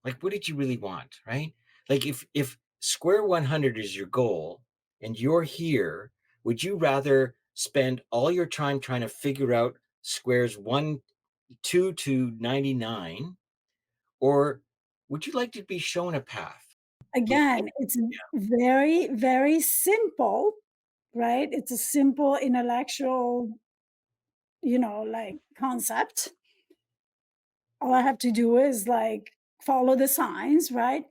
Like, what did you really want, right? Like, if square 100 is your goal and you're here, would you rather spend all your time trying to figure out squares 2 to 99, or would you like to be shown a path? With Again, it's very, very simple, right? It's a simple intellectual, like concept. All I have to do is like follow the signs, right?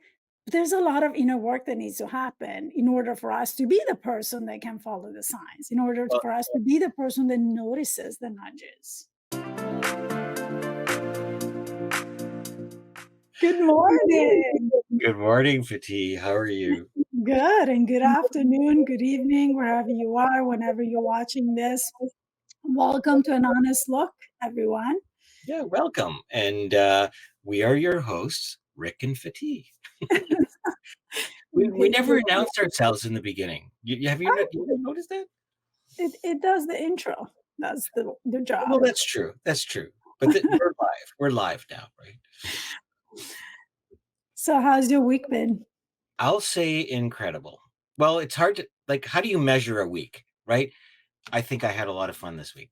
But there's a lot of inner work that needs to happen in order for us to be the person that can follow the signs, in order well, for us to be the person that notices the nudges. Good morning. good morning, Fati. How are you? Good, and good afternoon, good evening, wherever you are, whenever you're watching this. Welcome to An Honest Look, everyone. Yeah, welcome. And we are your hosts, Rick and Fati. We Thank never you. announced ourselves in the beginning. Have you, Oh, you ever noticed that? it does the intro. That's the Well, job. that's true. That's true. But we're live. We're live now, right? So how's your week been? I'll say incredible. Well, it's hard to like. How do you measure a week, right? I think I had a lot of fun this week.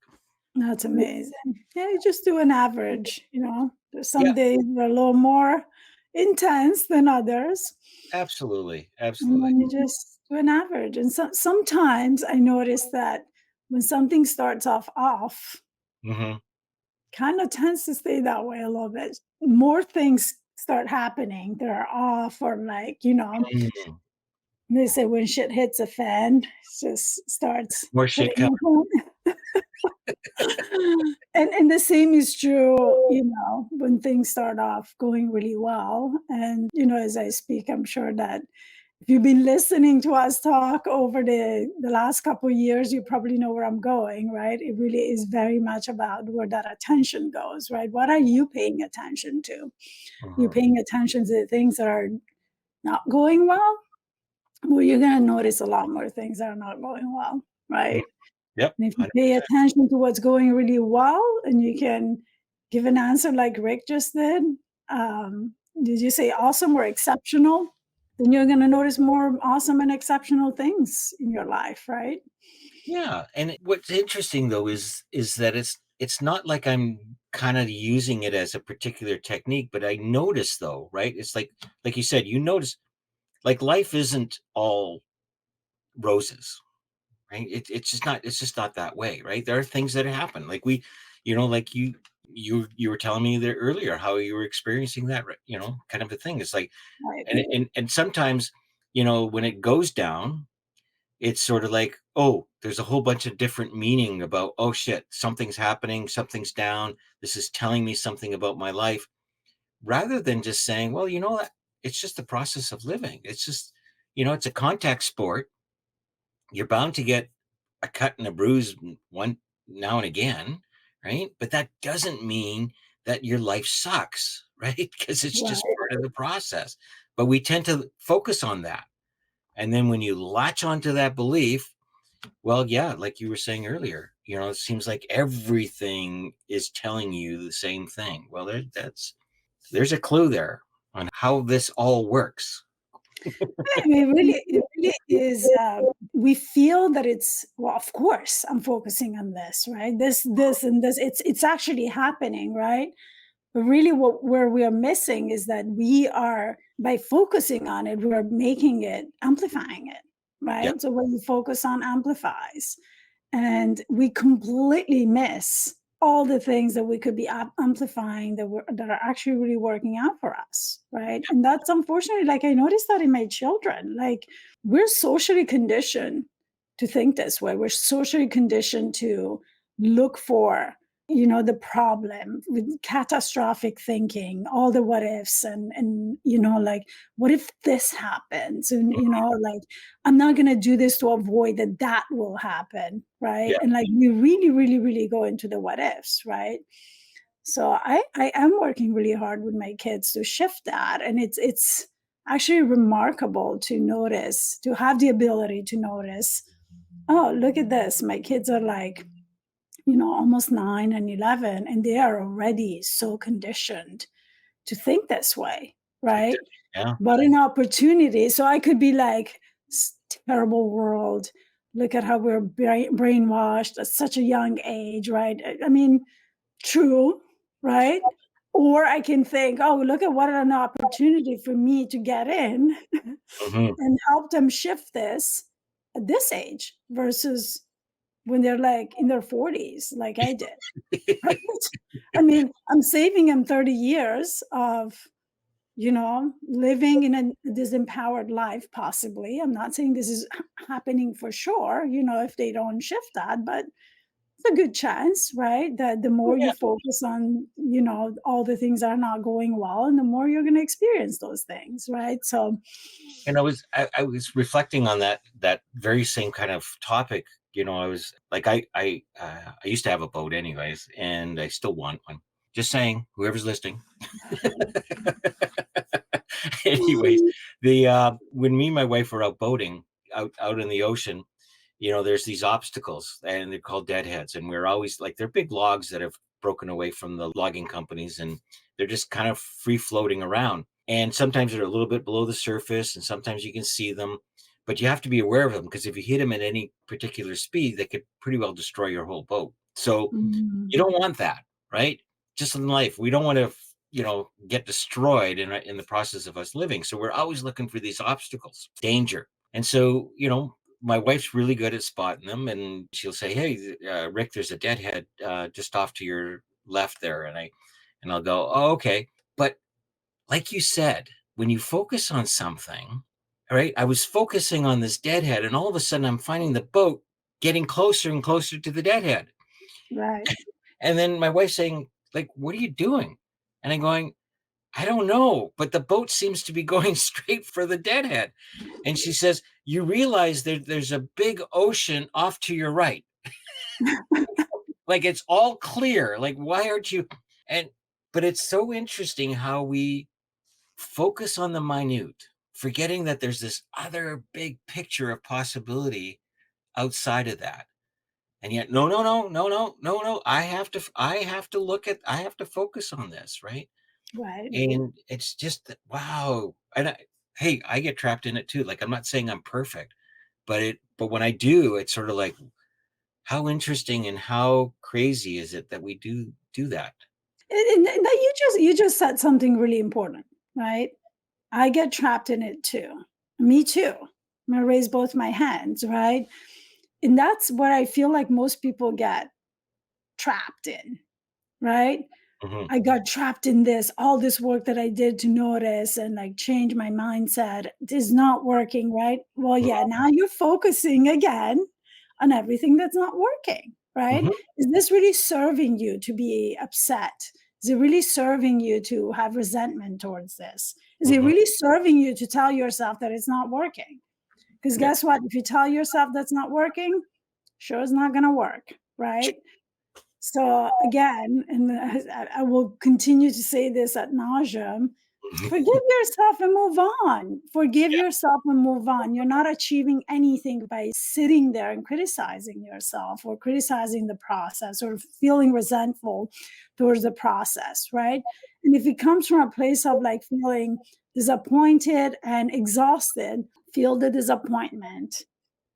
That's amazing. Yeah, you just do an average, There's Yeah, some days that are a little more intense than others, absolutely, and absolutely. then you just do an average. And sometimes I notice that when something starts off, Hmm. kind of tends to stay that way a little bit. More things start happening that are off, or like, they say when shit hits a fan, it just starts More shit hitting coming. the fan. And the same is true, when things start off going really well. And, as I speak, I'm sure that if you've been listening to us talk over the last couple of years, you probably know where I'm going, right? It really is very much about where that attention goes, right? What are you paying attention to? You're Mhm. paying attention to the things that are not going well? Well, you're going to notice a lot more things that are not going well, Mhm. right? Yep, And if you pay 100%. attention to what's going really well and you can give an answer like Rick just did you say awesome or exceptional? Then you're going to notice more awesome and exceptional things in your life, right? Yeah, and what's interesting though is that it's not like I'm kind of using it as a particular technique, but I notice though, right? It's like you said, you notice like life isn't all roses, right? It's just not that way, right? There are things that happen. Like like you were telling me there earlier how you were experiencing that, right? Kind of a thing. It's like Right. and sometimes, when it goes down, it's sort of like, oh, there's a whole bunch of different meaning about, oh shit, something's happening, something's down, this is telling me something about my life, rather than just saying, well, it's just the process of living. It's just, it's a contact sport. You're bound to get a cut and a bruise one now and again, right? But that doesn't mean that your life sucks, right? Because it's just Right. part of the process. But we tend to focus on that. And then when you latch onto that belief, well, yeah, like you were saying earlier, it seems like everything is telling you the same thing. Well, there's a clue there on how this all works. I mean, it really is. We feel that it's, well, of course, I'm focusing on this, right? This, and this. It's actually happening, right? But really, where we are missing is that we are, by focusing on it, we're making it, amplifying it, Yeah. right? So what you focus on amplifies, and we completely miss all the things that we could be amplifying that are actually really working out for us, right? And that's unfortunately, like I noticed that in my children, like we're socially conditioned to think this way. We're socially conditioned to look for the problem with catastrophic thinking, all the what ifs, and like, what if this happens, and like, I'm not going to do this to avoid that will happen, right? Yeah. And like, we really, really, really go into the what ifs, right? So I am working really hard with my kids to shift that, and it's actually remarkable to notice, to have the ability to notice, oh, look at this, my kids are like, almost 9 and 11, and they are already so conditioned to think this way. right? Exactly. Yeah. What an opportunity. So I could be like, terrible world. Look at how we're brainwashed at such a young age, right? I mean, true, right? Or I can think, oh, look at what an opportunity for me to get in Mhm. and help them shift this at this age versus when they're like in their 40s, like I did. Right? I mean, I'm saving them 30 years of, living in a disempowered life, possibly. I'm not saying this is happening for sure, if they don't shift that, but it's a good chance, right? That the more you Yeah. focus on, all the things that are not going well, and the more you're going to experience those things, right? So, And I was reflecting on that very same kind of topic. I was like, I used to have a boat anyways, and I still want one. Just saying, whoever's listening. Anyways, the when me and my wife were out boating out in the ocean, there's these obstacles and they're called deadheads. And we're always like, they're big logs that have broken away from the logging companies and they're just kind of free floating around. And sometimes they're a little bit below the surface and sometimes you can see them, but you have to be aware of them because if you hit them at any particular speed, they could pretty well destroy your whole boat. So mm, you don't want that, right? Just in life, we don't want to, get destroyed in the process of us living. So we're always looking for these obstacles, danger. And so, my wife's really good at spotting them, and she'll say, "Hey, Rick, there's a deadhead just off to your left there," and I'll go, "Oh, okay." But like you said, when you focus on something, all right, I was focusing on this deadhead, and all of a sudden, I'm finding the boat getting closer and closer to the deadhead. right. And then my wife's saying, like, "What are you doing?" And I'm going, "I don't know, but the boat seems to be going straight for the deadhead." And she says, "You realize there's a big ocean off to your right. Like it's all clear. Like, why aren't you?" And but it's so interesting how we focus on the minute, forgetting that there's this other big picture of possibility outside of that. And yet, no, no, no, no, no, no, no. I have to focus on this, right? Right. And it's just that, wow. Hey, I get trapped in it too. Like, I'm not saying I'm perfect, but when I do, it's sort of like, how interesting and how crazy is it that we do that? And that you just said something really important, right? I get trapped in it too. Me too. I'm gonna raise both my hands, right? And that's what I feel like most people get trapped in, right? Mhm, I got trapped in this, all this work that I did to notice and like change my mindset is not working, right? Well, mhm, yeah, now you're focusing again on everything that's not working, right? mhm, Is this really serving you to be upset? Is it really serving you to have resentment towards this? Is it mhm. really serving you to tell yourself that it's not working? Because Yeah. guess what? If you tell yourself that's not working, sure it's not going to work, right? So again, and I will continue to say this ad nauseum, forgive yourself and move on. Forgive Yeah. yourself and move on. You're not achieving anything by sitting there and criticizing yourself or criticizing the process or feeling resentful towards the process, right? And if it comes from a place of like feeling disappointed and exhausted, feel the disappointment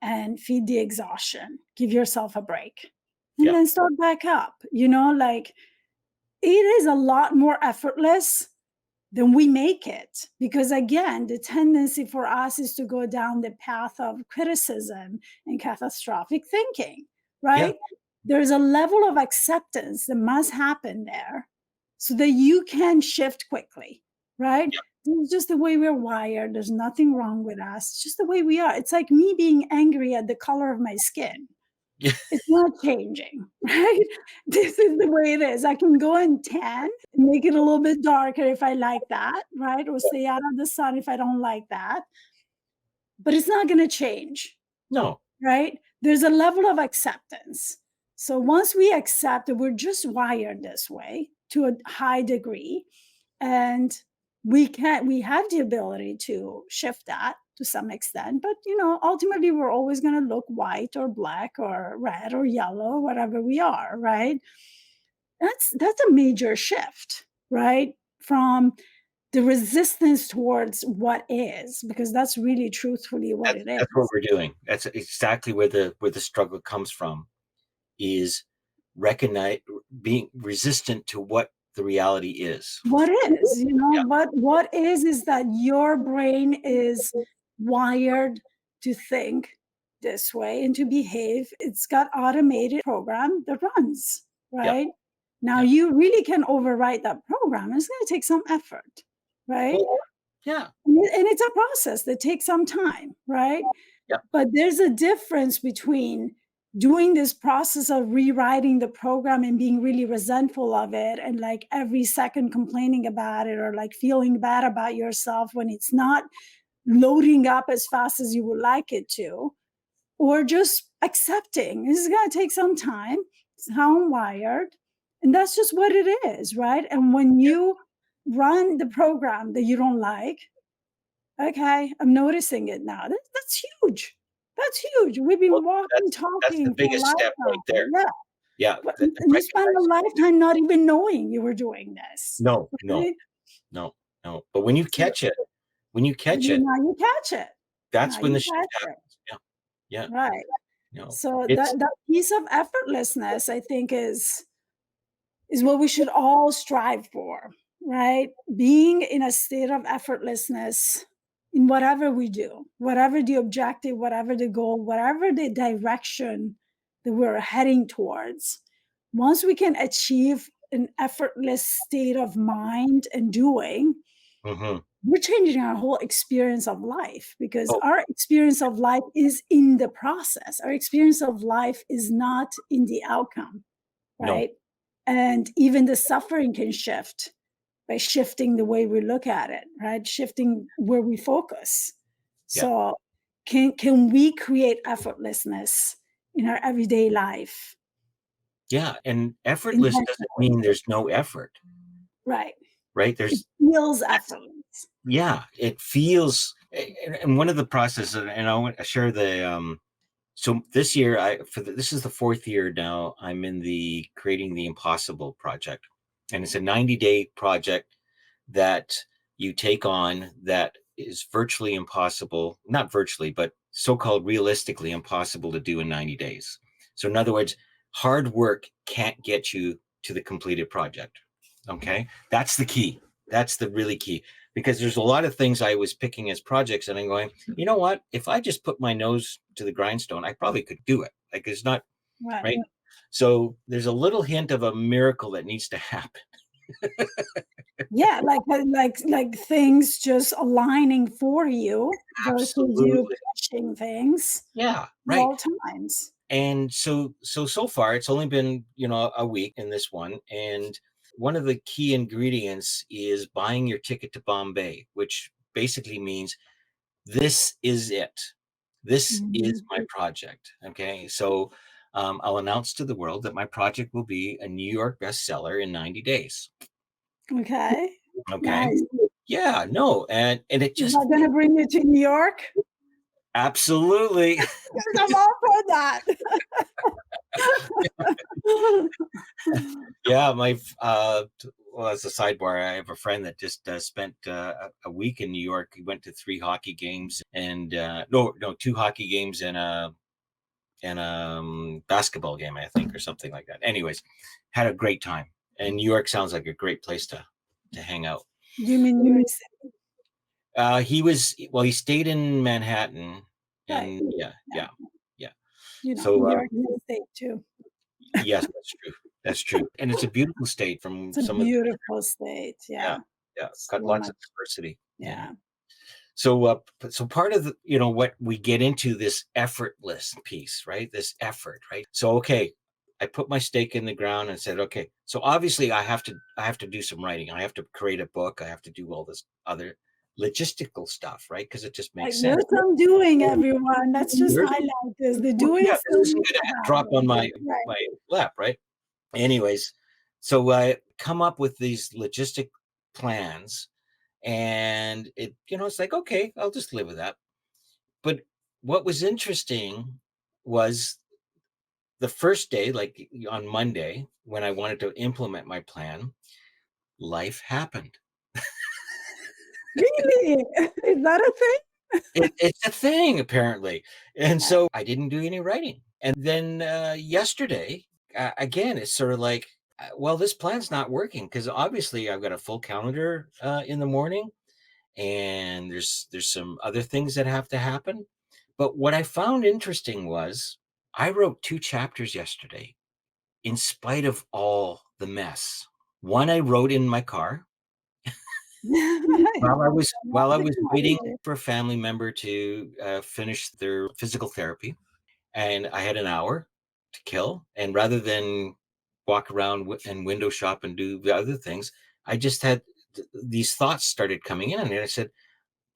and feed the exhaustion. Give yourself a break and Yeah. then start back up. Like it is a lot more effortless than we make it. Because again, the tendency for us is to go down the path of criticism and catastrophic thinking, Yeah. right? There's a level of acceptance that must happen there so that you can shift quickly, right? Yeah. This is just the way we're wired. There's nothing wrong with us. It's just the way we are. It's like me being angry at the color of my skin. Yeah. It's not changing, right? This is the way it is. I can go and tan and make it a little bit darker if I like that, right? Or stay out of the sun if I don't like that, but it's not gonna change, No. right? There's a level of acceptance. So once we accept that we're just wired this way to a high degree, and we have the ability to shift that to some extent, but ultimately we're always going to look white or black or red or yellow, whatever we are, right? That's a major shift, right? From the resistance towards what is, because that's really truthfully what it That's what is. we're doing. That's exactly where the struggle comes from, is recognize being resistant to what the reality is. What is, Yeah. what is that your brain is wired to think this way and to behave. It's got automated program that runs, Yeah. right? Now Yeah. you really can overwrite that program. It's going to take some effort, right? Well, yeah. And it's a process that takes some time, right? Yeah. But there's a difference between doing this process of rewriting the program and being really resentful of it and like every second complaining about it or like feeling bad about yourself when it's not loading up as fast as you would like it to, or just accepting this is going to take some time. It's how I'm wired. And that's just what it is, right? And when you run the program that you don't like, okay, I'm noticing it now. That's huge. That's huge. We've Well, been walking, that's the talking for a biggest step right lifetime. there. Yeah. Yeah. But The and you spent a recognizing. lifetime not even knowing you were doing this. No, no, Right? no, no. But when you So catch it, when you catch it, now you catch it. Now that's when you the shift catch it. happens. Yeah. Yeah. Right. No. So It's that piece of effortlessness, I think, is what we should all strive for, right? Being in a state of effortlessness in whatever we do, whatever the objective, whatever the goal, whatever the direction that we're heading towards. Once we can achieve an effortless state of mind and doing, mhm. we're changing our whole experience of life because Oh, our experience of life is in the process. Our experience of life is not in the outcome, no. right? And even the suffering can shift by shifting the way we look at it, right? Shifting where we focus. Yeah. So can we create effortlessness in our everyday life Yeah, and effortless doesn't intentionally? mean there's no effort, Right. right? It There's feels that's effortless. yeah, it feels and one of the processes, and I want to share so this year this is the 4th year now I'm in the Creating the Impossible project. And it's a 90-day project that you take on that is virtually impossible, not virtually, but so-called realistically impossible to do in 90 days. So in other words, hard work can't get you to the completed project. Okay? That's the key. That's the really key, because there's a lot of things I was picking as projects and I'm going, you know what? If I just put my nose to the grindstone, I probably could do it. Like it's not Right. right. So there's a little hint of a miracle that needs to happen. Yeah, like things just aligning for you versus you Absolutely. pushing things Yeah. at Right. all times. And so far it's only been, a week in this one. And one of the key ingredients is buying your ticket to Bombay, which basically means this is it. This is Mhm. my project. Okay. So I'll announce to the world that my project will be a New York bestseller in 90 days. Okay. Okay. Nice. Yeah, no. And it Is just that gonna bring you to New York? absolutely. 'Cause I'm all for that. Yeah, well, as a sidebar, I have a friend that just spent a week in New York. He went to 3 hockey games and no, 2 hockey games and basketball game, I think, or something like that. Anyways, had a great time. And New York sounds like a great place to hang out. You mean New York City, He stayed in Manhattan, right? and yeah, Yeah. yeah, yeah. New So York is a state too. yes, that's true. That's true. And it's a beautiful state from It's a some of the, beautiful state, yeah, yeah. yeah, got So lots much, of diversity. Yeah. yeah. So part of what we get into this effortless piece, right? This effort, right? So okay, I put my stake in the ground and said, okay, so obviously I have to do some writing. I have to create a book. I have to do all this other logistical stuff, right? Because it just Like, makes sense. there's some doing, everyone. Let's just There's, highlight this. The well, doing yeah, still this isn't needs going to to drop on happen. my Right. lap, right? Anyways, so I come up with these logistic plans, and it's like, okay, I'll just live with that. But what was interesting was the first day, like on Monday, when I wanted to implement my plan, life happened. Really? Is that a thing? It's a thing apparently. And Right. so I didn't do any writing. And then yesterday, again, it's sort of like, well, this plan's not working because obviously I've got a full calendar in the morning, and there's some other things that have to happen. But what I found interesting was I wrote 2 chapters yesterday in spite of all the mess. One I wrote in my car Right. while I was waiting Definitely. for a family member to finish their physical therapy, and I had an hour to kill. And rather than walk around and window shop and do the other things, I just had these thoughts started coming in, and I said,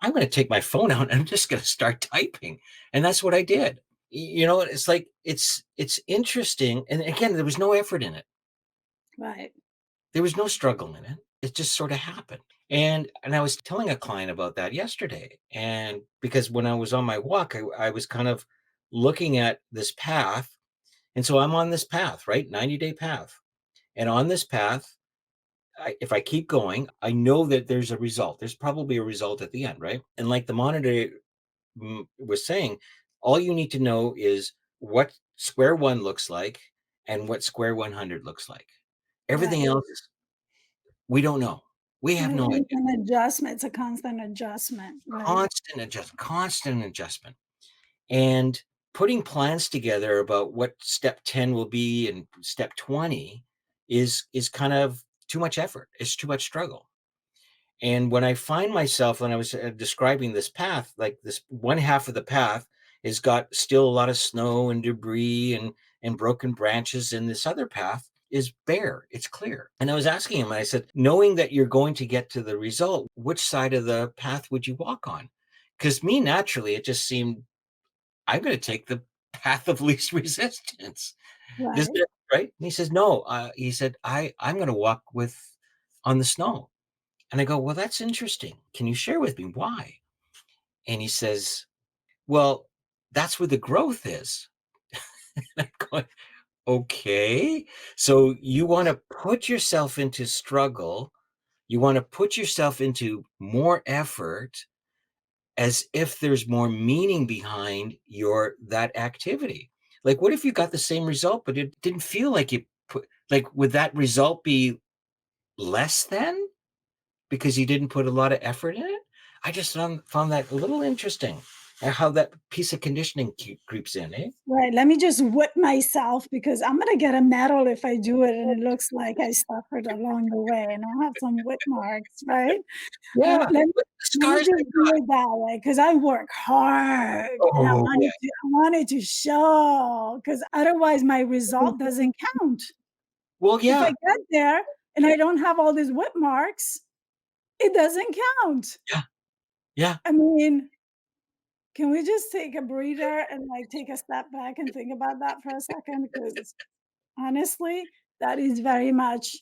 I'm going to take my phone out and I'm just going to start typing. And that's what I did. It's like it's interesting. And again, there was no effort in it. Right. There was no struggle in it. It just sort of happened. And I was telling a client about that yesterday. And because when I was on my walk, I was kind of looking at this path. And so I'm on this path, right? 90-day path. And on this path, if I keep going, I know that there's a result. There's probably a result at the end, right? And like the monitor was saying, all you need to know is what square one looks like and what square 100 looks like. Everything Right. else, we don't know. We have Right. no And idea. it's an adjustment. It's a constant adjustment, right? Constant adjustment. And putting plans together about what step 10 will be and step 20 is kind of too much effort. It's too much struggle. And when I find myself, when I was describing this path, like this one half of the path has got still a lot of snow and debris and broken branches, and this other path is bare. It's clear. And I was asking him, and I said, knowing that you're going to get to the result, which side of the path would you walk on? Because me, naturally, it just seemed I'm going to take the path of least resistance. This, Right. right? And he says, no. He said, I'm going to walk with on the snow. And I go, well, that's interesting. Can you share with me why? And he says, well, that's where the growth is. I'm going, okay. So you want to put yourself into struggle. You want to put yourself into more effort as if there's more meaning behind that activity. Like, what if you got the same result, but it didn't feel like you put, like, would that result be less than? Because you didn't put a lot of effort in it? I just found that a little interesting, how that piece of conditioning creeps in, eh? Right. Let me just whip myself because I'm gonna get a medal if I do it and it looks like I suffered along the way and I'll have some whip marks, right? Yeah, Let me look at the let me scars I just do got. it that way because I work hard and Oh, yeah. I want it to show because otherwise my result doesn't count. Well, If I yeah, get there and I don't have all these whip marks, it doesn't count. yeah, yeah, I mean, can we just take a breather and, like, take a step back and think about that for a second? Because honestly, that is very much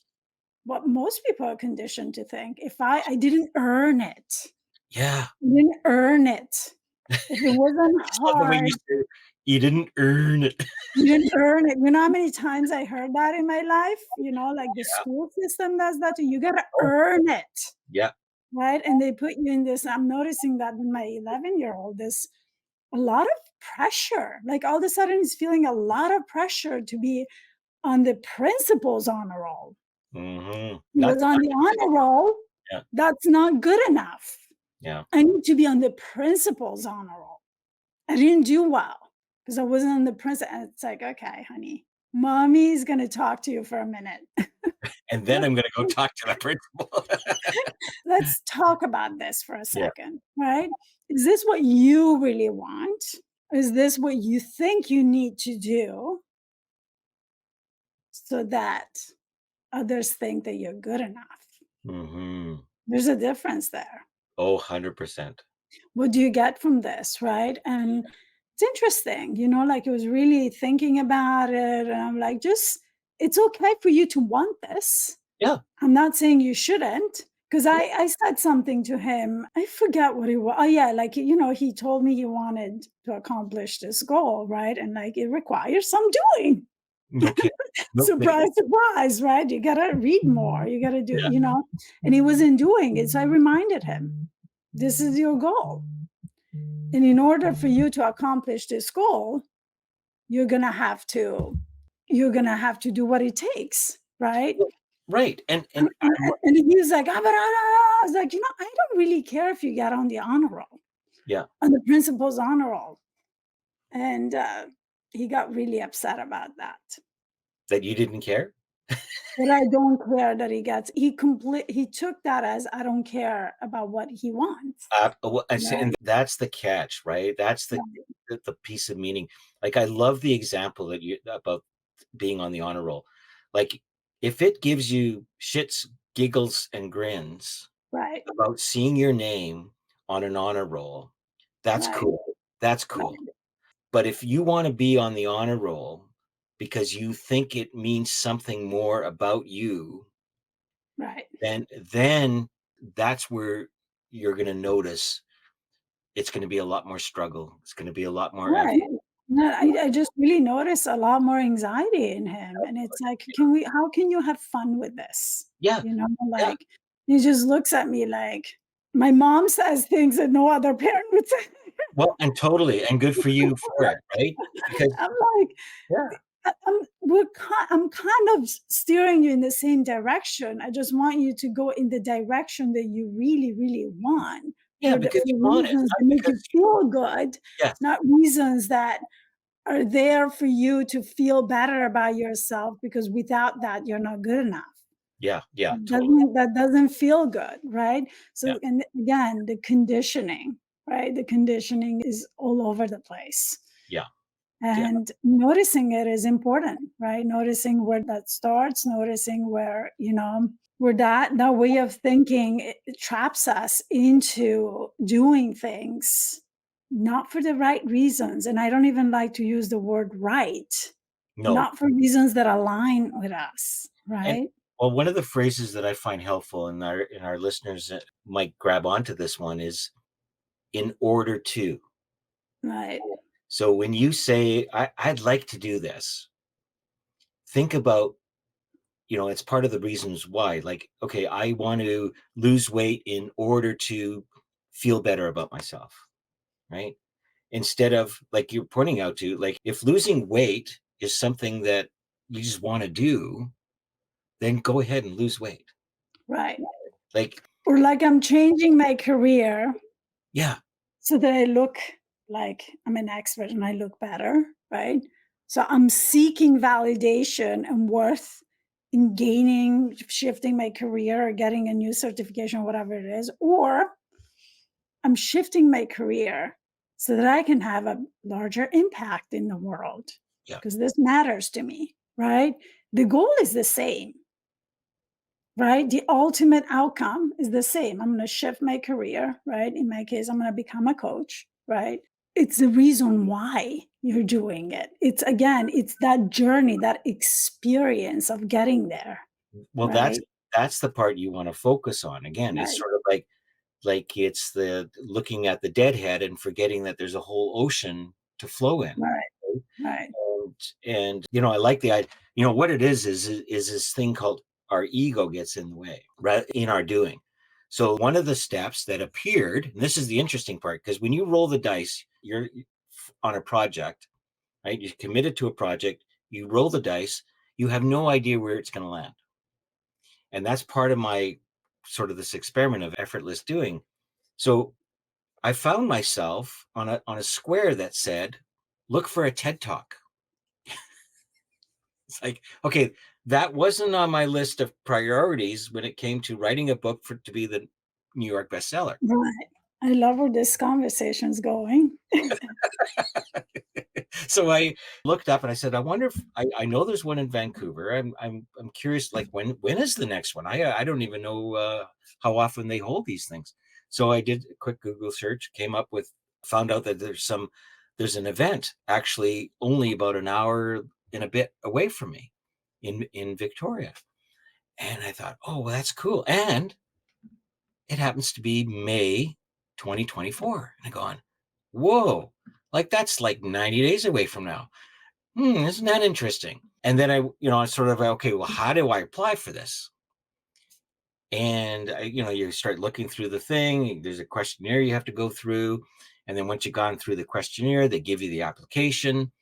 what most people are conditioned to think. If I didn't earn it. yeah. I didn't earn it. If it wasn't I just love the way you hard, say, "You didn't earn it." you didn't earn it. You know how many times I heard that in my life? Like the Yeah. school system does that too. You gotta Oh, earn it, yeah. right? And they put you in this I'm noticing that with my 11-year-old, this a lot of pressure. Like all of a sudden he's feeling a lot of pressure to be on the principal's honor roll. Mhm. He was on the honor roll. Yeah, That's not good enough. yeah. I need to be on the principal's honor roll. I didn't do well because I wasn't on the principal. And it's like, okay, honey, mommy's gonna talk to you for a minute. And then let's I'm gonna go talk to the principal. let's talk about this for a Yeah. second, right? Is this what you really want? Is this what you think you need to do so that others think that you're good enough? Mhm. There's a difference there. Oh, 100%. What do you get from this, right? And it's interesting, like I was really thinking about it, and I'm like, just it's okay for you to want this. Yeah. I'm not saying you shouldn't, because I said something to him. I forget what it was. Oh yeah, like he told me he wanted to accomplish this goal, right? And like it requires some doing. No kidding. No kidding. Surprise, surprise, right? You gotta read more. You gotta do, Yeah. and he wasn't doing it. So I reminded him. This is your goal. And in order for you to accomplish this goal, you're gonna have to you're gonna have to do what it takes, right? Right. And, And and, and he's like, ah, but I was like, I don't really care if you get on the honor roll, yeah, on the principal's honor roll. And he got really upset about that. that you didn't care. But I don't care that he took that as I don't care about what he wants. Well, and see, Right, and that's the catch, right? That's right, the piece of meaning. Like, I love the example that you about being on the honor roll. Like, if it gives you shits, giggles, and grins right, about seeing your name on an honor roll, that's right, cool. That's right, cool. But if you want to be on the honor roll because you think it means something more about you, right, then that's where you're going to notice it's going to be a lot more struggle. It's going to be a lot more effort. right. No, I just really notice a lot more anxiety in him, and it's like, how can you have fun with this? Yeah, You know, yeah. like, he just looks at me like my mom says things that no other parent would say. Well, and totally, and good for you for it, right? Because I'm like, yeah, I'm kind of steering you in the same direction. I just want you to go in the direction that you really, really want yeah, because for you want it, reasons not that make because you feel good, yes, not reasons that are there for you to feel better about yourself because without that, you're not good enough. yeah, yeah, totally, That doesn't feel good, right? yeah, So, and again, the conditioning, right? The conditioning is all over the place. yeah, yeah, And noticing it is important, right? Noticing where that starts, noticing where, where that way of thinking it traps us into doing things not for the right reasons. And I don't even like to use the word right, no, not for reasons that align with us, and right? well, one of the phrases that I find helpful, and our listeners might grab onto this one is "in order to." Right, So when you say, I'd like to do this, think about, it's part of the reasons why. Like, okay, I want to lose weight in order to feel better about myself, right? Instead of, like you're pointing out to, like, if losing weight is something that you just want to do, then go ahead and lose weight. right. Like, Or like I'm changing my career yeah, so that I look like I'm an expert and I look better, right? So I'm seeking validation and worth in gaining, shifting my career or getting a new certification, whatever it is, or I'm shifting my career so that I can have a larger impact in the world yeah, because this matters to me, right? The goal is the same, right? The ultimate outcome is the same. I'm going to shift my career, right? In my case, I'm going to become a coach, right? It's the reason why you're doing it. It's again, it's that journey, that experience of getting there, well, right? that's the part you want to focus on. Again, it's Right, sort of like it's the looking at the deadhead and forgetting that there's a whole ocean to flow in. right, Right? right, And I like the idea. What it is this thing called our ego gets in the way, right, in our doing. So one of the steps that appeared, and this is the interesting part, because when you roll the dice, you're on a project, right? You're committed to a project, you roll the dice, you have no idea where it's going to land. And that's part of my sort of this experiment of effortless doing. So I found myself on a square that said, look for a TED talk. It's like, okay, that wasn't on my list of priorities when it came to writing a book to be the New York bestseller. right. I love where this conversation's going. So I looked up and I said, I wonder if I know there's one in Vancouver. I'm curious, like, when is the next one? I don't even know how often they hold these things. So I did a quick Google search, found out that there's an event actually only about an hour and a bit away from me in Victoria. And I thought, oh, well, that's cool. And it happens to be May 2024. And I gone, whoa, like that's like 90 days away from now. Isn't that interesting? And then I sort of, okay, well, how do I apply for this? And you start looking through the thing. There's a questionnaire you have to go through, and then once you've gone through the questionnaire, they give you the application.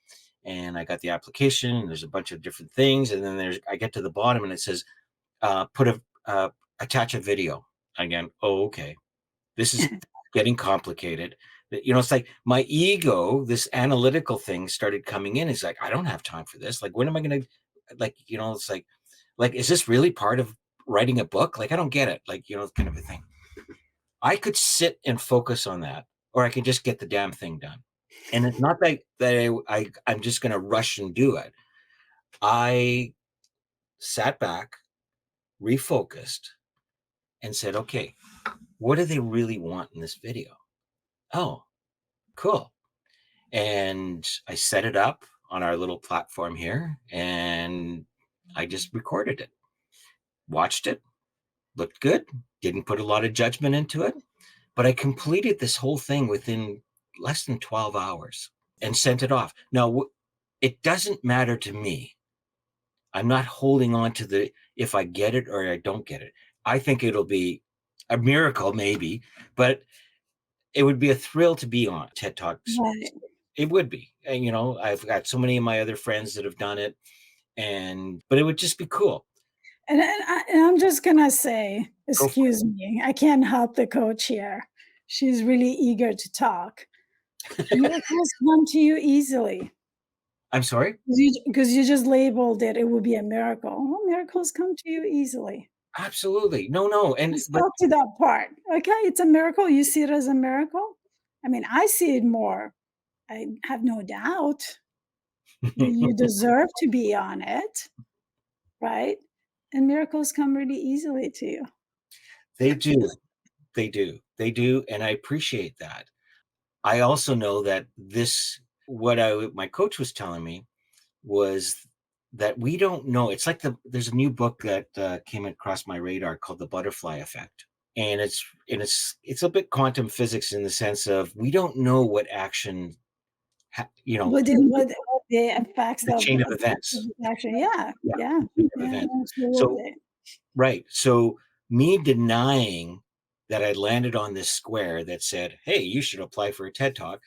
And I got the application, and there's a bunch of different things, and then I get to the bottom, and it says, attach a video. Again, oh, okay, this is getting complicated. It's like my ego, this analytical thing started coming in. It's like, I don't have time for this. Like, when am I going to, it's like, is this really part of writing a book? Like, I don't get it. Like, kind of a thing. I could sit and focus on that, or I could just get the damn thing done. And it's not I'm just going to rush and do it. I sat back, refocused, and said, okay, what do they really want in this video? Oh, cool. And I set it up on our little platform here, and I just recorded it, watched it, looked good, didn't put a lot of judgment into it, but I completed this whole thing within less than 12 hours and sent it off. Now, it doesn't matter to me. I'm not holding on to if I get it or I don't get it. I think it'll be a miracle, maybe, but it would be a thrill to be on TED Talks. Right. It would be. And, I've got so many of my other friends that have done it, but it would just be cool. And I'm just gonna say, Go for excuse me, I can't help the coach here. She's really eager to talk. Miracles come to you easily. I'm sorry? Because you just labeled it, it would be a miracle. Well, miracles come to you easily. Absolutely. No. And, Just but talk to that part. Okay, it's a miracle. You see it as a miracle? I mean, I see it more. I have no doubt that you deserve to be on it, right? And miracles come really easily to you. they do. They do. They do. And I appreciate that. I also know that my coach was telling me was that we don't know. It's like there's a new book that came across my radar called The Butterfly Effect. And it's a bit quantum physics in the sense of we don't know what action, What the effects the chain of of events. action. Yeah, Yeah, yeah, chain of yeah, events. So absolutely. right. So me denying that I landed on this square that said, "Hey, you should apply for a TED Talk."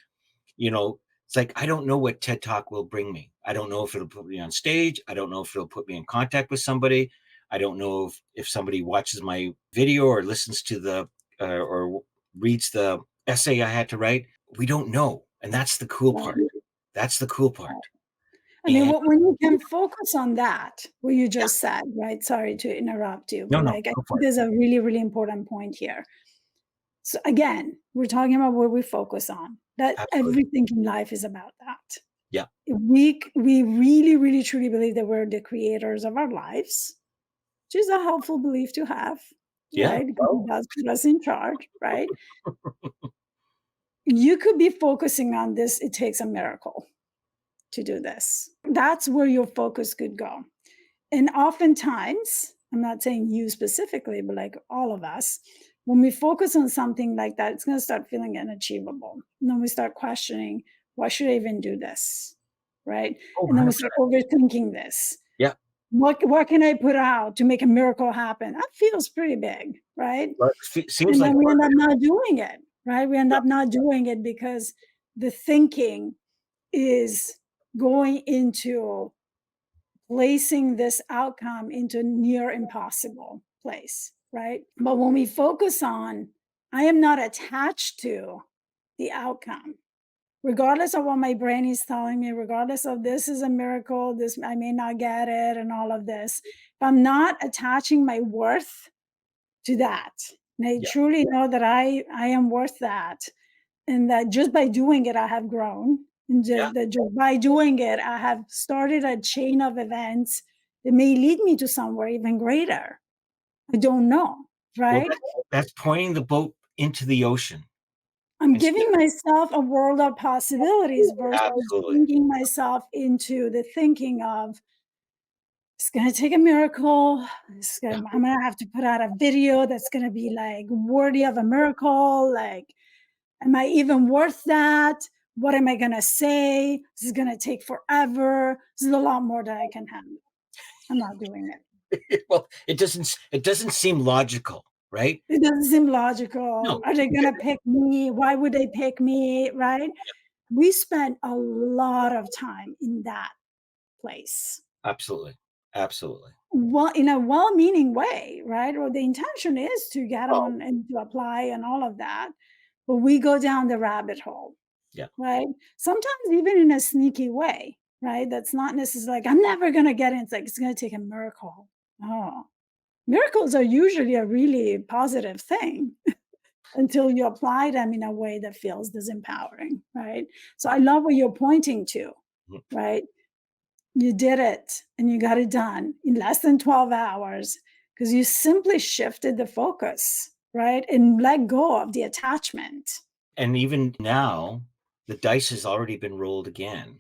It's like I don't know what TED Talk will bring me. I don't know if it'll put me on stage. I don't know if it'll put me in contact with somebody. I don't know if somebody watches my video or listens to or reads the essay I had to write. We don't know, and that's the cool part. Right. That's the cool part. I mean, And when you can focus on that, what you yeah, just said, right? Sorry to interrupt you, but no, like I go think for it. there's a really, really important point here. So again, we're talking about what we focus on. That Absolutely. everything in life is about that. Yeah, If we really, really truly believe that we're the creators of our lives, which is a helpful belief to have, yeah. right? Because it Well, does put us in charge, right? You could be focusing on this. It takes a miracle to do this. That's where your focus could go. And oftentimes, I'm not saying you specifically, but like all of us, when we focus on something like that, it's going to start feeling unachievable. And then we start questioning, why should I even do this? Right. oh, And then we 100%. start overthinking this. Yeah. What can I put out to make a miracle happen? That feels pretty big, right? But seems And like then we a lot. end up not doing it, right? We end Yeah. up not doing it because the thinking is going into placing this outcome into near impossible place, right? But when we focus on, I am not attached to the outcome, regardless of what my brain is telling me, regardless of this is a miracle, this I may not get it, and all of this. If I'm not attaching my worth to that, and I Yeah. truly know that I am worth that, and that just by doing it, I have grown. And Yeah. that just by doing it, I have started a chain of events that may lead me to somewhere even greater. I don't know, Well, right? that's pointing the boat into the ocean I'm instead giving of myself a world of possibilities versus absolutely. thinking myself into the thinking of it's gonna take a miracle. Yeah. I'm gonna have to put out a video that's gonna be like worthy of a miracle. Like, am I even worth that? What am I gonna say? This is gonna take forever. This is a lot more that I can handle. I'm not doing it. Well, it doesn't seem logical, right? It doesn't seem logical. No, Are they gonna pick me? Why would they pick me, right? We spent a lot of time in that place. absolutely, absolutely. Well, in a well-meaning way, right? Or the intention is to get Oh, on and to apply and all of that, but we go down the rabbit hole, yeah. right? Sometimes even in a sneaky way, right? That's not necessarily like, I'm never gonna get in. It's like it's gonna take a miracle. Oh, miracles are usually a really positive thing until you apply them in a way that feels disempowering, right? So I love what you're pointing to, Mhm. right? You did it and you got it done in less than 12 hours because you simply shifted the focus, right? And let go of the attachment. And even now, the dice has already been rolled again,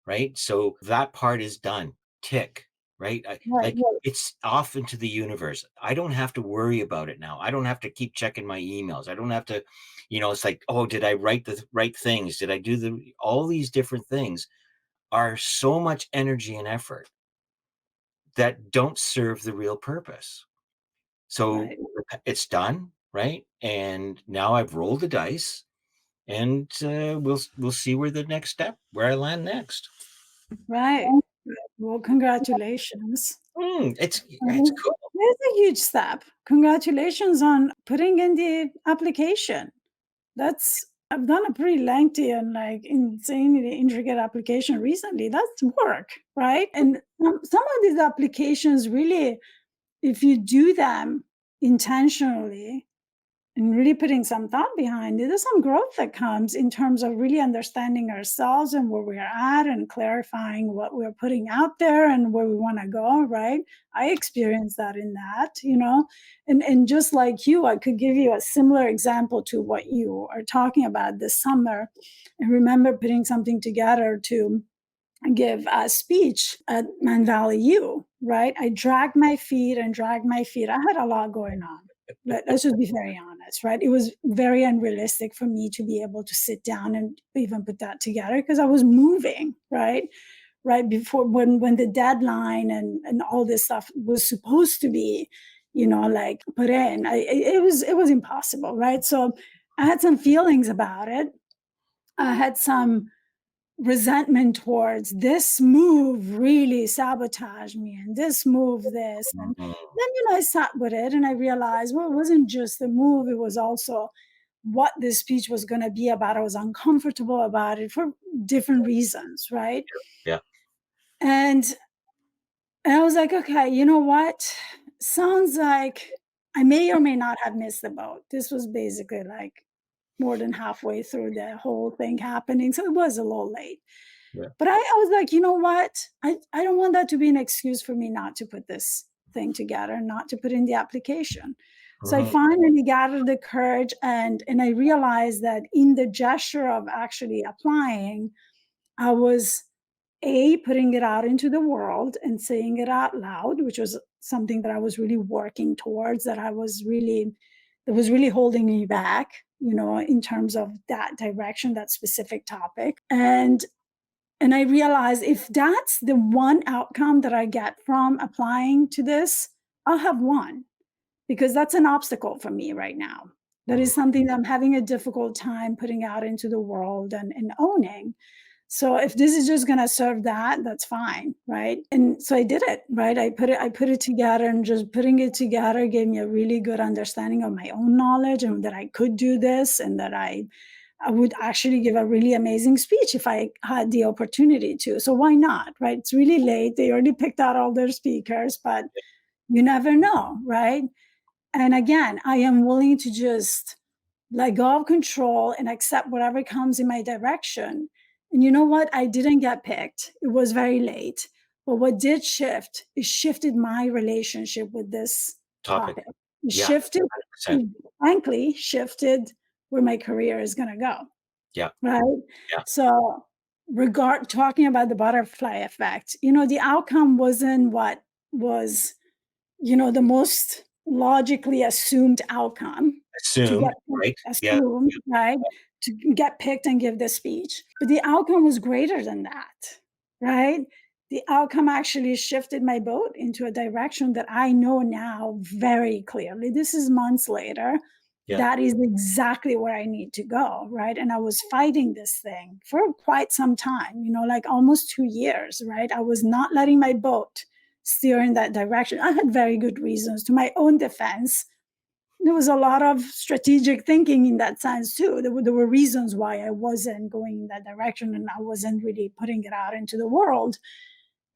right? So that part is done. Tick, right? Right, Like right, it's off into the universe. I don't have to worry about it now. I don't have to keep checking my emails. I don't have to, it's like, oh, did I write the right things? Did I do all these different things are so much energy and effort that don't serve the real purpose. So right, it's done, right? And now I've rolled the dice, and we'll see where I land next. right. Well, congratulations. It's Mhm. cool. It's a huge step. Congratulations on putting in the application. That's I've done a pretty lengthy and like insanely intricate application recently. That's work, right? And some of these applications really, if you do them intentionally and really putting some thought behind it, there's some growth that comes in terms of really understanding ourselves and where we're at and clarifying what we're putting out there and where we want to go, right? I experienced that in that. And just like you, I could give you a similar example to what you are talking about this summer. I remember putting something together to give a speech at Man Valley U, right? I dragged my feet and dragged my feet. I had a lot going on. Let's just be very honest, right? It was very unrealistic for me to be able to sit down and even put that together because I was moving, right? Right before when the deadline and all this stuff was supposed to be, like put in. It was impossible, right? So I had some feelings about it. I had some resentment towards this move really sabotaged me and this move this and Mhm. then I sat with it and I realized, well, it wasn't just the move, it was also what this speech was going to be about. I was uncomfortable about it for different reasons, right? Yeah. And and I was like, okay, you know what, sounds like I may or may not have missed the boat. This was basically like more than halfway through the whole thing happening, so it was a little late. Yeah. But I was like, you know what? I don't want that to be an excuse for me not to put this thing together, not to put in the application. So I Mhm. finally gathered the courage and I realized that in the gesture of actually applying, I was putting it out into the world and saying it out loud, which was something that I was really working towards, that was really holding me back, in terms of that direction, that specific topic. And I realized if that's the one outcome that I get from applying to this, I'll have won because that's an obstacle for me right now. That is Mhm. something that I'm having a difficult time putting out into the world and owning. So if this is just gonna serve that, that's fine, right? And so I did it, right? I put it together, and just putting it together gave me a really good understanding of my own knowledge and that I could do this and that I would actually give a really amazing speech if I had the opportunity to. So why not, right? It's really late. They already picked out all their speakers, but you never know, right? And again, I am willing to just let go of control and accept whatever comes in my direction. And you know what? I didn't get picked. It was very late. But what did shift is shifted my relationship with this Topic. topic. It Yeah. shifted, 100%. frankly, shifted where my career is going to go. Yeah. Right? Yeah. So, regard talking about the butterfly effect, the outcome wasn't what was, the most logically assumed outcome to get Assumed, right? Yeah. assumed, right? To get picked and give the speech. But the outcome was greater than that, right? the outcome actually shifted my boat into a direction that I know now very clearly. This is months later. Yeah. That is exactly where I need to go, right? And I was fighting this thing for quite some time, like almost 2 years, right? I was not letting my boat steer in that direction. I had very good reasons to my own defense. There was a lot of strategic thinking in that sense too. There were reasons why I wasn't going in that direction and I wasn't really putting it out into the world.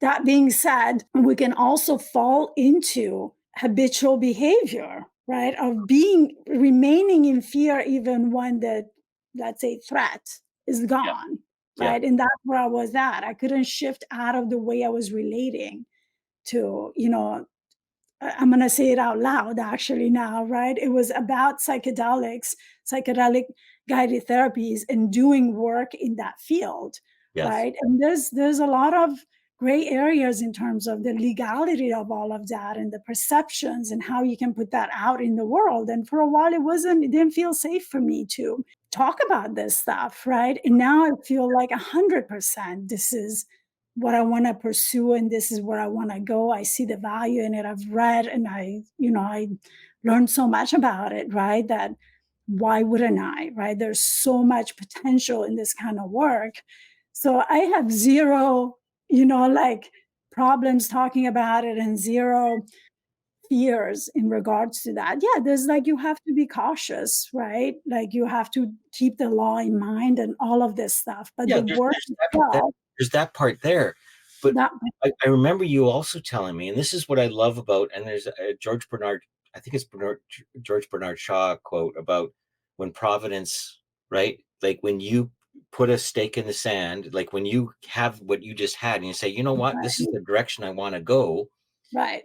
That being said, we can also fall into habitual behavior, right? Of remaining in fear even when the, let's say, threat is Yeah. gone, Yeah. right? And that's where I was at. I couldn't shift out of the way I was relating to, I'm going to say it out loud actually now, right? It was about psychedelics, psychedelic guided therapies, and doing work in that field, Yes. right? And there's a lot of gray areas in terms of the legality of all of that and the perceptions and how you can put that out in the world. And for a while it didn't feel safe for me to talk about this stuff, right? And now I feel like 100% this is what I want to pursue and this is where I want to go. I see the value in it. I've read and I learned so much about it, right? That why wouldn't I, right? There's so much potential in this kind of work. So I have zero, like problems talking about it and zero fears in regards to that. Yeah, there's like you have to be cautious, right? Like you have to keep the law in mind and all of this stuff. But Yeah, the work that itself, there's that part there, but that I remember you also telling me, and this is what I love about, and there's a George Bernard, I think it's George Bernard Shaw quote about when Providence, right? Like when you put a stake in the sand, like when you have what you just had, and you say, you know what, this is right, the direction I want to go. right.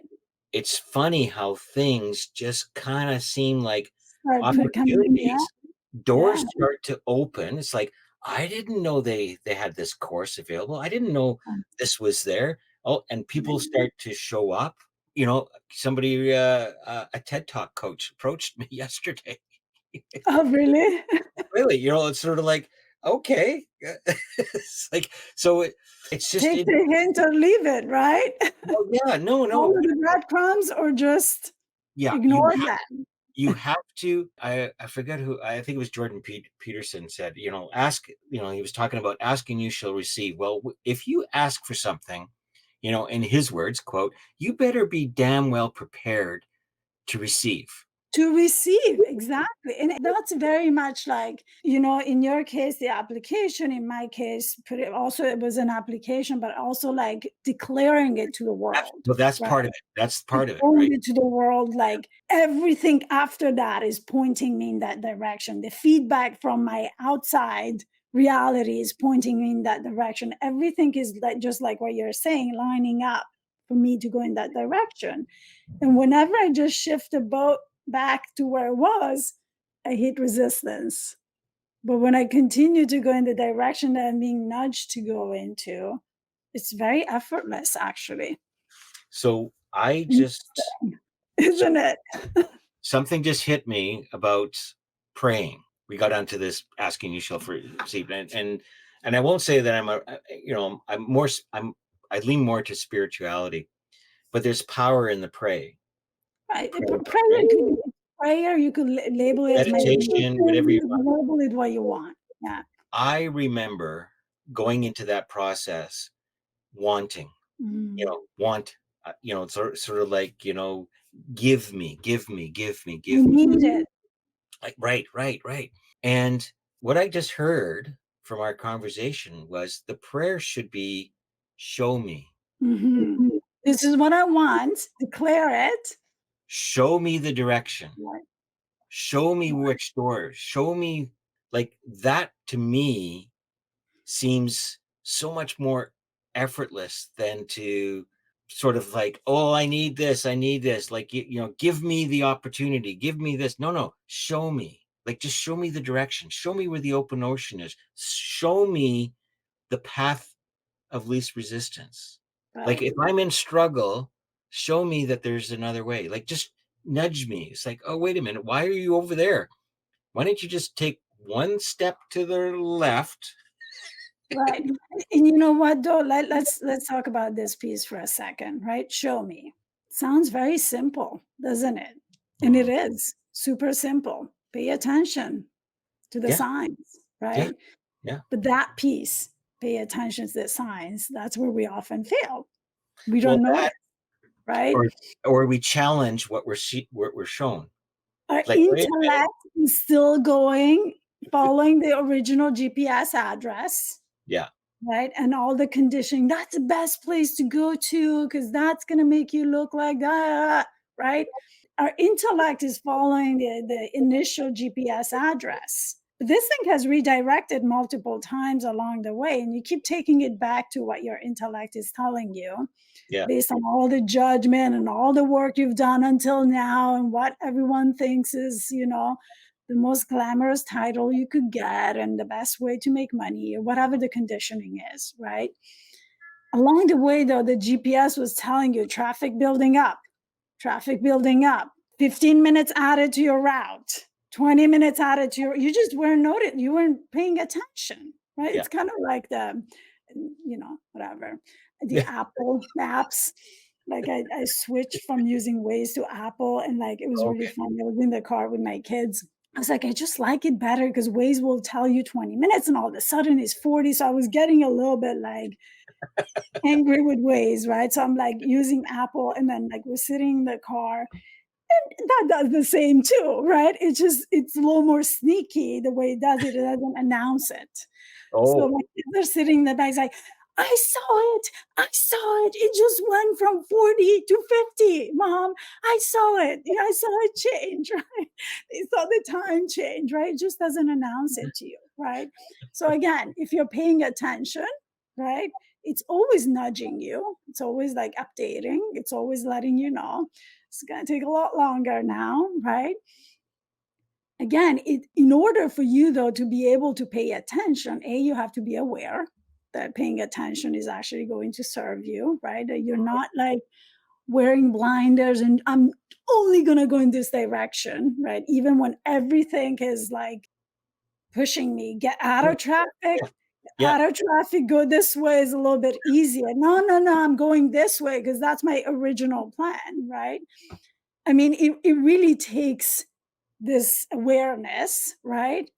It's funny how things just kind of seem like Start becoming, yeah, opportunities, yeah. doors start to open. It's like, I didn't know they had this course available. I didn't know this was there. Oh, and people Right. start to show up. Somebody, a TED Talk coach approached me yesterday. Oh, really? Really, it's sort of like, okay. It's like, so it's just, Take the hint or leave it, right? well, yeah, no, no. Follow the breadcrumbs or just Yeah, ignore them. you have to, I forget who, I think it was Jordan Peterson said, ask, he was talking about asking you shall receive. Well, if you ask for something, in his words, quote, you better be damn well prepared to receive. To receive, exactly. And that's very much like, in your case, the application, in my case, also it was an application, but also like declaring it to the world, Well, that's right? part of it. That's part of it, Declaring right? it to the world, like everything after that is pointing me in that direction. The feedback from my outside reality is pointing me in that direction. Everything is like just like what you're saying, lining up for me to go in that direction. And whenever I just shift the boat back to where it was, I hit resistance. But when I continue to go in the direction that I'm being nudged to go into, it's very effortless, actually. So I just, so Isn't it? something just hit me about praying. We got onto this asking you shall receive, and I won't say that I'm more, I lean more to spirituality, but there's power in the Right. prayer, right? Prayer could be prayer. You could label it as meditation. Meditation, whatever you You want. could label it what you want. Yeah. I remember going into that process wanting, Mm. want, sort of like, give me, give me, give me, You give me. need it. Like, right, right, right. And what I just heard from our conversation was the prayer should be, show me. Mhm. This is what I want. Declare it. Show me the direction. Right. Show me which doors. Show me, like, that to me seems so much more effortless than to sort of like, oh, I need this, I need this, like, give me the opportunity, give me this. No, no, show me, like, just show me the direction, show me where the open ocean is, show me the path of least resistance. Like, Right. if I'm in struggle, show me that there's another way. Like, just nudge me. It's like, oh, wait a minute, why are you over there? Why don't you just take one step to the left Right. And you know what though? Let's talk about this piece for a second, right? Show me. Sounds very simple, doesn't it? And it Mhm. is super simple. Pay attention to the Yeah, signs, yeah, right? yeah. But that piece, pay attention to the signs, that's where we often fail. We Well, don't that notice, right? or we challenge what we're shown. Our Like, "Wait a minute." intellect is still going, following the original GPS address. Yeah, Right, and all the conditioning, "That's the best place to go to because that's gonna make you look like that," right? Our intellect is following the initial GPS address. But this thing has redirected multiple times along the way, and you keep taking it back to what your intellect is telling you yeah. based on all the judgment and all the work you've done until now and what everyone thinks is, the most glamorous title you could get and the best way to make money or whatever the conditioning is, right? Along the way, though, the GPS was telling you traffic building up, 15 minutes added to your route, 20 minutes added to you just weren't noted, you weren't paying attention, right? Yeah. It's kind of like whatever, the Yeah. Apple maps. Like I switched from using Waze to Apple and like it was really Okay. fun. I was in the car with my kids. I was like, I just like it better because Waze will tell you 20 minutes and all of a sudden it's 40. So I was getting a little bit like angry with Waze, right? So I'm like using Apple and then like we're sitting in the car. That does the same too, right? It's a little more sneaky the way it does it. It doesn't announce it. So Oh, my kids are sitting in the back, like, I saw it. I saw it. It just went from 40 to 50, mom. I saw it. Yeah, I saw it change, right? They saw the time change, right? It just doesn't announce it to you, right? So again, if you're paying attention, right, it's always nudging you. It's always like updating. It's always letting you know. It's gonna take a lot longer now, right? Again, in order for you though to be able to pay attention, you have to be aware that paying attention is actually going to serve you, right? That you're not like wearing blinders and I'm only going to go in this direction, right? Even when everything is like pushing me, get out yeah, of traffic, yeah, yeah. go this way is a little bit easier. No, no, no, I'm going this way because that's my original plan, right? I mean, it really takes this awareness, right?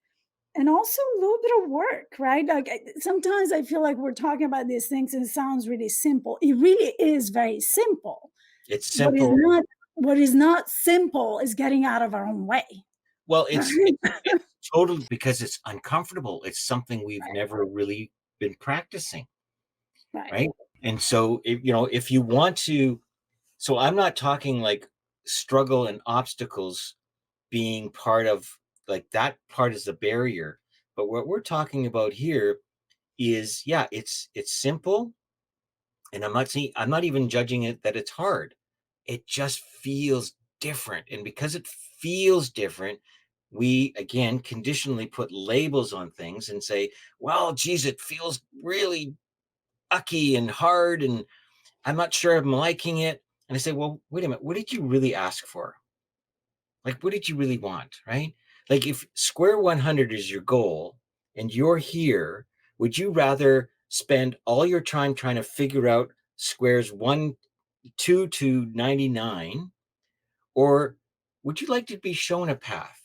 And also a little bit of work, right? Like sometimes I feel like we're talking about these things and it sounds really simple. It really is very simple. It's What is simple. not what is not simple is getting out of our own way. Well, Right? it's totally because it's uncomfortable. It's something we've Right. never really been practicing, Right. right? And so, if you want to, so I'm not talking like struggle and obstacles being part of, like, that part is the barrier. But what we're talking about here is, yeah, it's simple, and I'm not even judging it that it's hard. It just feels different, and because it feels different, we again conditionally put labels on things and say, well, geez, it feels really ucky and hard, and I'm not sure I'm liking it. And I say, well, wait a minute, what did you really ask for? Like, what did you really want, right? Like, if square 100 is your goal and you're here, would you rather spend all your time trying to figure out squares 1, 2 to 99, or would you like to be shown a path?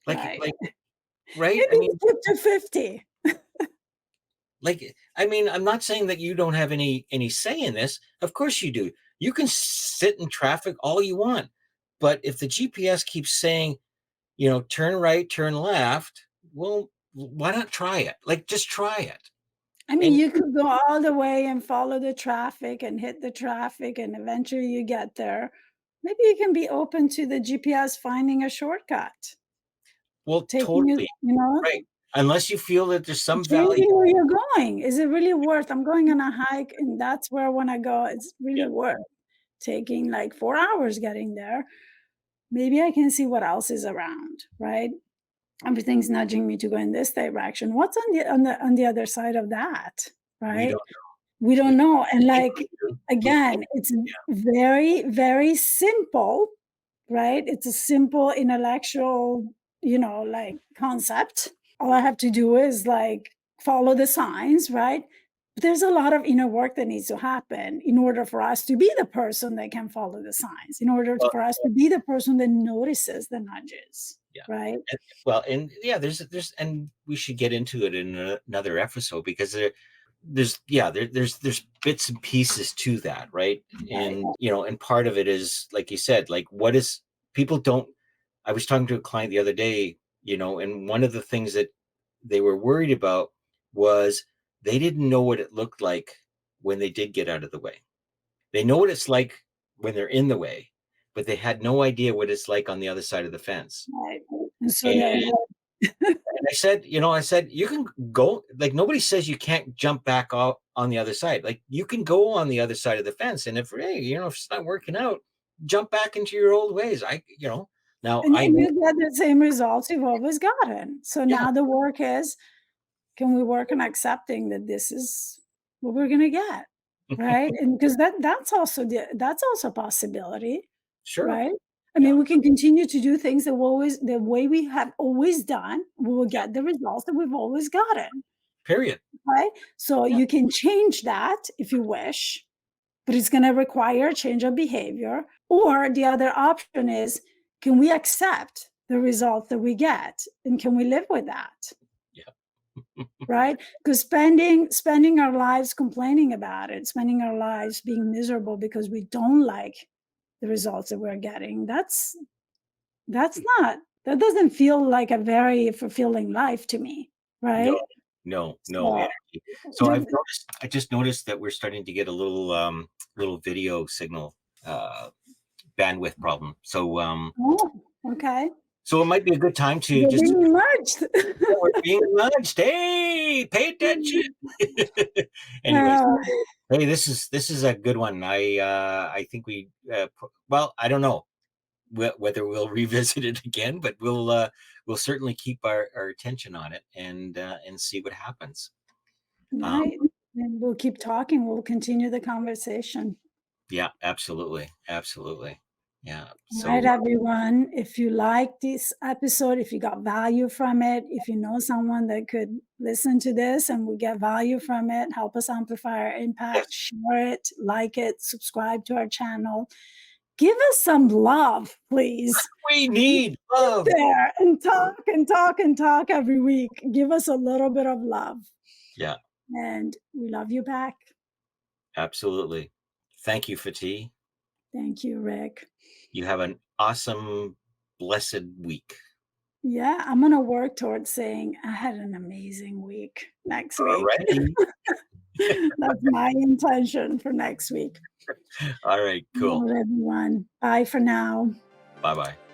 Right. Like, right? Maybe 50-50. I mean, I'm not saying that you don't have any say in this. Of course you do. You can sit in traffic all you want, but if the GPS keeps saying, turn right, turn left. Well, why not try it? Like, just try it. I mean, And you could go all the way and follow the traffic and hit the traffic and eventually you get there. Maybe you can be open to the GPS finding a shortcut, well, taking you, totally right. Unless you feel that there's some value. changing where you're going. Is it really worth? I'm going on a hike and that's where I wanna go. It's really Yeah. worth taking like 4 hours getting there. Maybe I can see what else is around, right? Everything's nudging me to go in this direction. What's on the other side of that, We right? don't We we don't know. And think like we do. We think, again, it's yeah. very, very simple, right? It's a simple intellectual, like concept. All I have to do is like follow the signs, right? But there's a lot of inner work that needs to happen in order for us to be the person that can follow the signs, in order Well, for us to be the person that notices the nudges, yeah. right? And yeah, and we should get into it in another episode because there's bits and pieces to that, right? Right. And and part of it is like you said, like what is people don't. I was talking to a client the other day, and one of the things that they were worried about was they didn't know what it looked like when they did get out of the way. They know what it's like when they're in the way, but they had no idea what it's like on the other side of the fence. Right. And so And that I said, you can go, like, nobody says you can't jump back out on the other side. Like, you can go on the other side of the fence. And if, hey, if it's not working out, jump back into your old ways. Now and I and know, you get the same results you've always gotten. So yeah, now the work is, can we work on accepting that this is what we're gonna get, right? And because that's also a possibility, sure. right? I Yeah. mean, we can continue to do things the way we have always done, we will Yeah. get the results that we've always gotten, Period. right? So Yeah. you can change that if you wish, but it's gonna require a change of behavior. Or the other option is, can we accept the result that we get, and can we live with that? Yeah. Right? Because spending our lives complaining about it, spending our lives being miserable because we don't like the results that we're getting, that's not that doesn't feel like a very fulfilling life to me, No, right? no So, energy. So the I just noticed that we're starting to get a little video signal bandwidth problem. oh, okay. So it might be a good time to We're just being merged. we're being nudged. Hey, pay attention. Anyways, Oh, hey, this is a good one. I think well, I don't know whether we'll revisit it again, but we'll certainly keep our attention on it and see what happens. Um, right. And we'll keep talking. We'll continue the conversation. yeah, absolutely, absolutely. Yeah. All right, So everyone. If you like this episode, if you got value from it, if you know someone that could listen to this and we get value from it, help us amplify our impact, yes, share it, like it, subscribe to our channel. Give us some love, please. we Sit need love. there and talk and talk and talk every week. Give us a little bit of love. Yeah, And we love you back. absolutely. Thank you, Fatih. Thank you, Rick. You have an awesome, blessed week. Yeah, I'm gonna work towards saying I had an amazing week next All week. righty. That's my intention for next week. All right, cool. All right, everyone. Bye for now. Bye bye.